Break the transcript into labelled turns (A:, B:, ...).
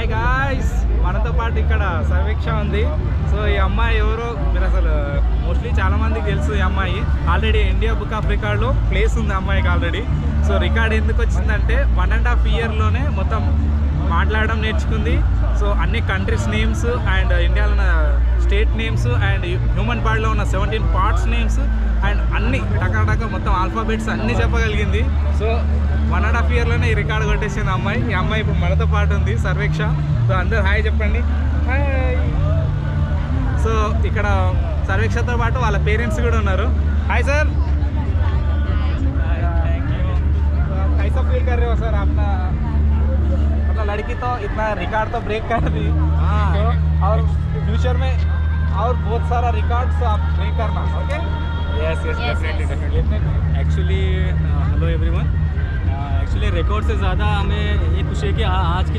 A: Hi guys, మనతో పాటు ఇక్కడ సర్వేక్ష ఉంది. సో ఈ అమ్మాయి ఎవరో మీరు అసలు మోస్ట్లీ చాలా మందికి తెలుసు. ఈ అమ్మాయి ఆల్రెడీ ఇండియా బుక్ ఆఫ్ రికార్డ్లో ప్లేస్ ఉంది అమ్మాయికి ఆల్రెడీ. సో రికార్డ్ ఎందుకు వచ్చిందంటే 1.5 ఇయర్లోనే మొత్తం మాట్లాడడం నేర్చుకుంది. సో అన్ని కంట్రీస్ నేమ్స్ అండ్ ఇండియాలో ఉన్న స్టేట్ నేమ్స్ అండ్ హ్యూమన్ బాడీలో ఉన్న 17 పార్ట్స్ నేమ్స్ అండ్ అన్ని టకాటక మొత్తం ఆల్ఫాబెట్స్ అన్నీ చెప్పగలిగింది. సో 1.5 ఇయర్లోనే ఈ రికార్డు కొట్టేసింది అమ్మాయి. ఈ అమ్మాయి ఇప్పుడు మనతో పాటు ఉంది, సర్వేక్ష. సో అందరూ హాయ్ చెప్పండి. హాయ్. సో ఇక్కడ సర్వేక్షతో పాటు వాళ్ళ పేరెంట్స్ కూడా ఉన్నారు. Hi sir. कैसा फील कर रहे हो सर अपना, मतलब लड़की तो इतना रिकॉर्ड तो ब्रेक कर दी तो और फ्यूचर में और बहुत सारा रिकॉर्ड्स आप ब्रेक करना. Okay. Yes yes definitely.
B: Actually hello everyone. Actually record से ज़्यादा हमें ये खुशी है कि आज की